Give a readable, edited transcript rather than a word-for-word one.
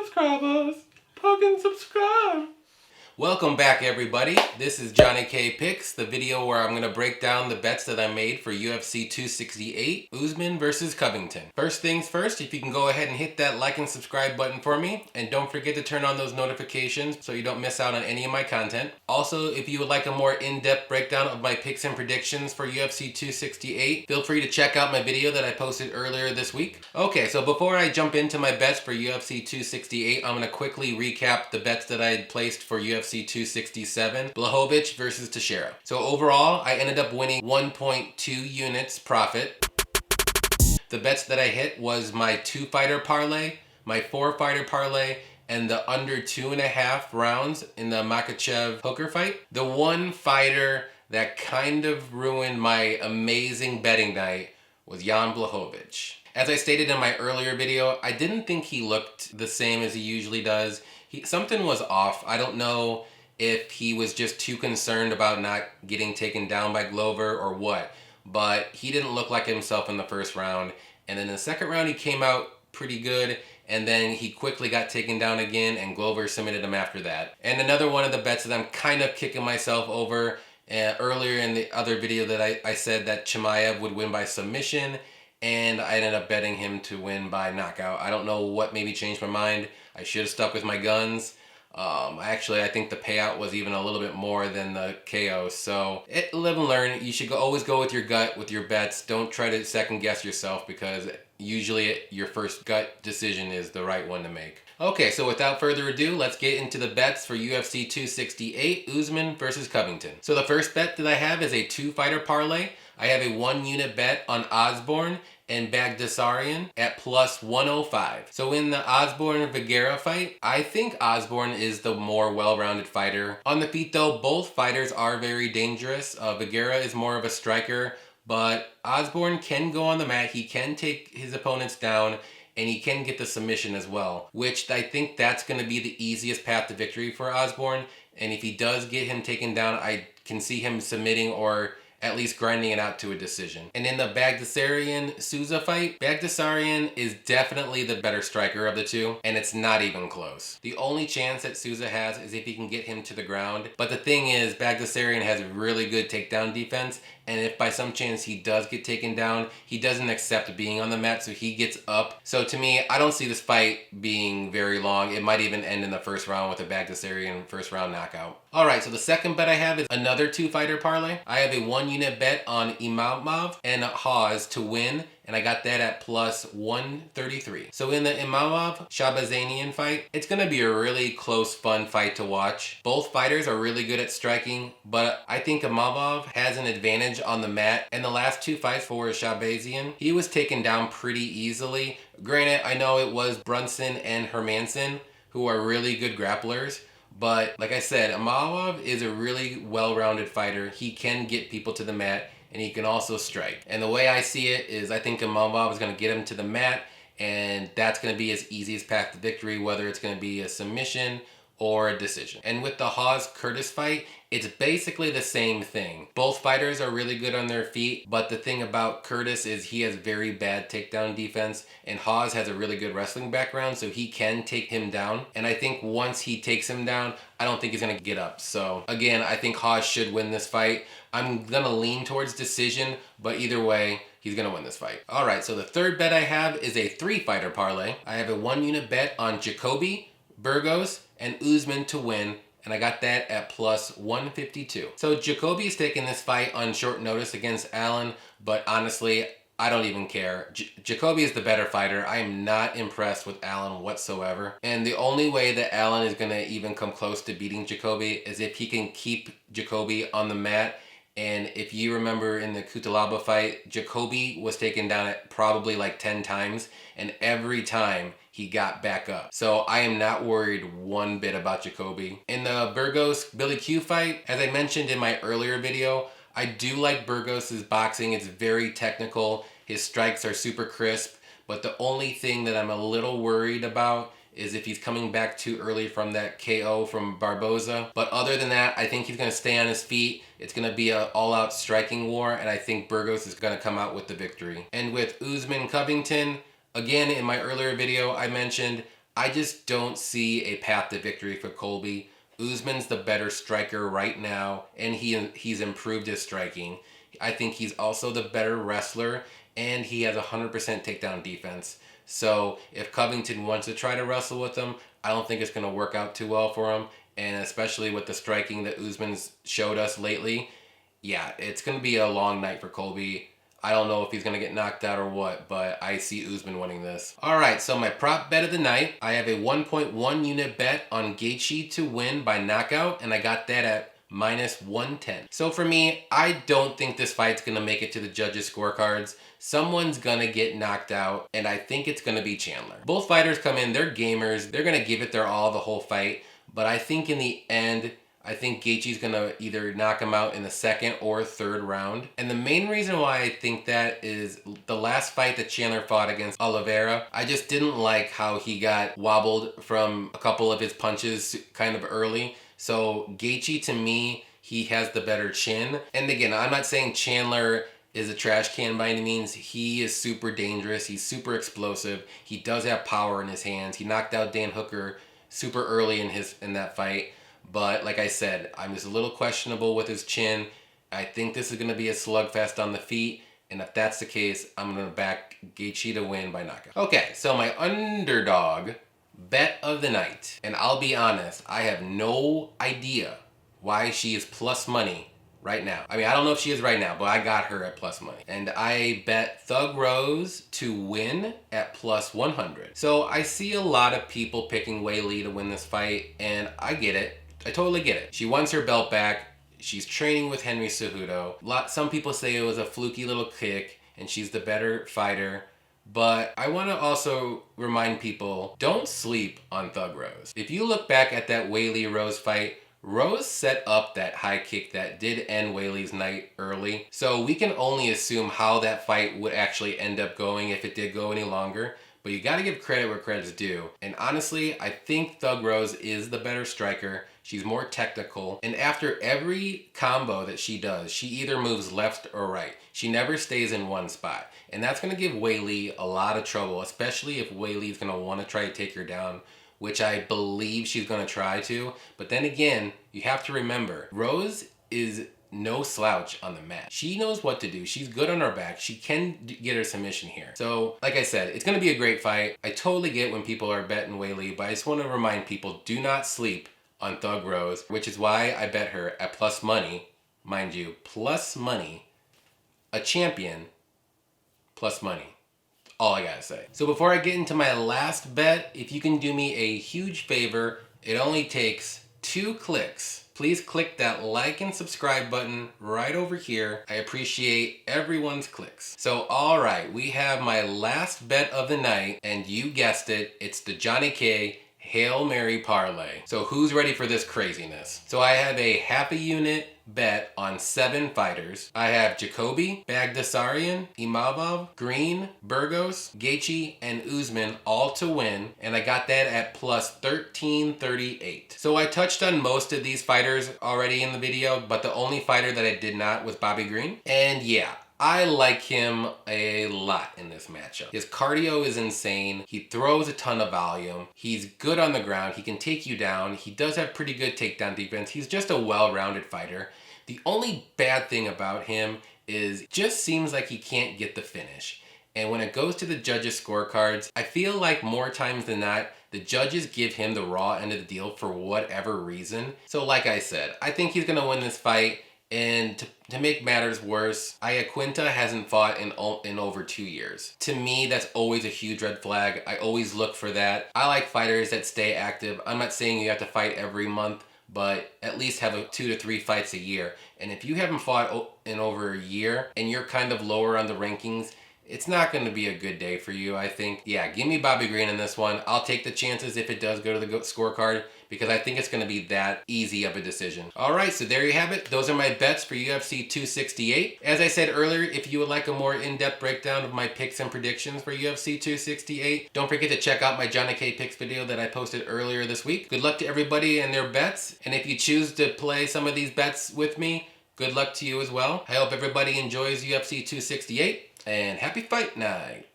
subscribers. Fucking subscribe. Welcome back, everybody. This is Johnny K Picks, the video where I'm going to break down the bets that I made for UFC 268, Usman versus Covington. First things first, if you can go ahead and hit that like and subscribe button for me, and don't forget to turn on those notifications so you don't miss out on any of my content. Also, if you would like a more in-depth breakdown of my picks and predictions for UFC 268, feel free to check out my video that I posted earlier this week. Okay, so before I jump into my bets for UFC 268, I'm going to quickly recap the bets that I had placed for UFC 267, Blachowicz versus Teixeira. So overall, I ended up winning 1.2 units profit. The bets that I hit was my 2-fighter parlay, my 4-fighter parlay, and the under 2.5 rounds in the Makhachev-Hooker fight. The one fighter that kind of ruined my amazing betting night was Jan Blachowicz. As I stated in my earlier video, I didn't think he looked the same as he usually does. Something was off. I don't know if he was just too concerned about not getting taken down by Glover or what, but he didn't look like himself in the first round. And then in the second round, he came out pretty good, and then he quickly got taken down again, and Glover submitted him after that. And another one of the bets that I'm kind of kicking myself over, earlier in the other video that I said that Chimaev would win by submission, and I ended up betting him to win by knockout. I don't know what maybe changed my mind. I should have stuck with my guns. Actually, I think the payout was even a little bit more than the KO. So, live and learn. You should always go with your gut with your bets. Don't try to second guess yourself, because usually your first gut decision is the right one to make. Okay, so without further ado, let's get into the bets for UFC 268, Usman versus Covington. So the first bet that I have is a 2-fighter parlay. I have a 1-unit bet on Osborne and Bagdasaryan at plus 105. So in the Osborne-Vergara fight, I think Osborne is the more well-rounded fighter. On the feet though, both fighters are very dangerous. Vergara is more of a striker, but Osborne can go on the mat. He can take his opponents down, and he can get the submission as well, which I think that's going to be the easiest path to victory for Osborne. And if he does get him taken down, I can see him submitting or at least grinding it out to a decision. And in the Bagdasaryan-Souza fight, Bagdasaryan is definitely the better striker of the two, and it's not even close. The only chance that Souza has is if he can get him to the ground. But the thing is, Bagdasaryan has really good takedown defense, and if by some chance he does get taken down, he doesn't accept being on the mat, so he gets up. So to me, I don't see this fight being very long. It might even end in the first round with a Bagdasaryan first round knockout. Alright, so the second bet I have is another 2-fighter parlay. I have a 1-unit bet on Imavov and Hawes to win, and I got that at plus 133. So in the Imavov-Shabazanian fight, it's going to be a really close, fun fight to watch. Both fighters are really good at striking, but I think Imavov has an advantage on the mat. In the last 2 fights for Shabazian, he was taken down pretty easily. Granted, I know it was Brunson and Hermanson who are really good grapplers, but like I said, Imavov is a really well-rounded fighter. He can get people to the mat, and he can also strike. And the way I see it is I think Imavov is going to get him to the mat, and that's going to be his easiest path to victory, whether it's going to be a submission or a decision. And with the Hawes-Curtis fight, it's basically the same thing. Both fighters are really good on their feet, but the thing about Curtis is he has very bad takedown defense, and Hawes has a really good wrestling background, so he can take him down. And I think once he takes him down, I don't think he's going to get up. So again, I think Hawes should win this fight. I'm going to lean towards decision, but either way, he's going to win this fight. Alright, so the third bet I have is a 3-fighter parlay. I have a 1-unit bet on Jacoby, Burgos, and Usman to win, and I got that at plus 152. So Jacoby is taking this fight on short notice against Allen, but honestly, I don't even care. Jacoby is the better fighter. I am not impressed with Allen whatsoever. And the only way that Allen is going to even come close to beating Jacoby is if he can keep Jacoby on the mat. And if you remember in the Kutalaba fight, Jacoby was taken down at probably like 10 times, and every time he got back up. So I am not worried one bit about Jacoby. In the Burgos-Billy Q fight, as I mentioned in my earlier video, I do like Burgos' boxing. It's very technical. His strikes are super crisp, but the only thing that I'm a little worried about is if he's coming back too early from that KO from Barboza. But other than that, I think he's going to stay on his feet. It's going to be an all-out striking war, and I think Burgos is going to come out with the victory. And with Usman Covington, again, in my earlier video, I mentioned I just don't see a path to victory for Colby. Usman's the better striker right now, and he's improved his striking. I think he's also the better wrestler, and he has 100% takedown defense. So if Covington wants to try to wrestle with him, I don't think it's going to work out too well for him. And especially with the striking that Usman's showed us lately, yeah, it's going to be a long night for Colby. I don't know if he's going to get knocked out or what, but I see Usman winning this. All right, so my prop bet of the night, I have a 1.1 unit bet on Gaethje to win by knockout, and I got that at -110. So for me, I don't think this fight's going to make it to the judges' scorecards. Someone's going to get knocked out, and I think it's going to be Chandler. Both fighters come in, they're gamers, they're going to give it their all the whole fight, but I think in the end, I think Gaethje's going to either knock him out in the second or third round. And the main reason why I think that is the last fight that Chandler fought against Oliveira, I just didn't like how he got wobbled from a couple of his punches kind of early. So Gaethje, to me, he has the better chin. And again, I'm not saying Chandler is a trash can by any means. He is super dangerous. He's super explosive. He does have power in his hands. He knocked out Dan Hooker super early in that fight. But like I said, I'm just a little questionable with his chin. I think this is going to be a slugfest on the feet. And if that's the case, I'm going to back Gaethje to win by knockout. Okay, so my underdog bet of the night. And I'll be honest, I have no idea why she is plus money right now. I mean, I don't know if she is right now, but I got her at plus money. And I bet Thug Rose to win at plus 100. So I see a lot of people picking Weili to win this fight, and I get it. I totally get it. She wants her belt back. She's training with Henry Cejudo. Some people say it was a fluky little kick, and she's the better fighter. But I want to also remind people, don't sleep on Thug Rose. If you look back at that Weili-Rose fight, Rose set up that high kick that did end Weili's night early. So we can only assume how that fight would actually end up going if it did go any longer. But you got to give credit where credit's due. And honestly, I think Thug Rose is the better striker. She's more technical. And after every combo that she does, she either moves left or right. She never stays in one spot. And that's going to give Weili a lot of trouble, especially if Weili is going to want to try to take her down, which I believe she's going to try to. But then again, you have to remember, Rose is no slouch on the mat. She knows what to do. She's good on her back. She can get her submission here. So, like I said, it's going to be a great fight. I totally get when people are betting Weili, but I just want to remind people, do not sleep on Thug Rose, which is why I bet her at plus money. Mind you, plus money. A champion, plus money. All I gotta say. So before I get into my last bet, if you can do me a huge favor, it only takes 2 clicks. Please click that like and subscribe button right over here. I appreciate everyone's clicks. So all right, we have my last bet of the night, and you guessed it, it's the Johnny K Hail Mary Parlay. So who's ready for this craziness? So I have a half a unit bet on 7 fighters. I have Jacoby, Bagdasaryan, Imavov, Green, Burgos, Gaethje, and Usman all to win, and I got that at plus 1338. So I touched on most of these fighters already in the video, but the only fighter that I did not was Bobby Green. And yeah, I like him a lot in this matchup. His cardio is insane. He throws a ton of volume. He's good on the ground. He can take you down. He does have pretty good takedown defense. He's just a well-rounded fighter. The only bad thing about him is just seems like he can't get the finish. And when it goes to the judges' scorecards, I feel like more times than not, the judges give him the raw end of the deal for whatever reason. So like I said, I think he's going to win this fight. And to make matters worse, Iaquinta hasn't fought in over 2 years. To me, that's always a huge red flag. I always look for that. I like fighters that stay active. I'm not saying you have to fight every month, but at least have 2 to 3 fights a year. And if you haven't fought in over a year and you're kind of lower on the rankings, it's not going to be a good day for you, I think. Yeah, give me Bobby Green in this one. I'll take the chances if it does go to the scorecard, because I think it's going to be that easy of a decision. All right, so there you have it. Those are my bets for UFC 268. As I said earlier, if you would like a more in-depth breakdown of my picks and predictions for UFC 268, don't forget to check out my Johnny K Picks video that I posted earlier this week. Good luck to everybody and their bets. And if you choose to play some of these bets with me, good luck to you as well. I hope everybody enjoys UFC 268. And happy fight night.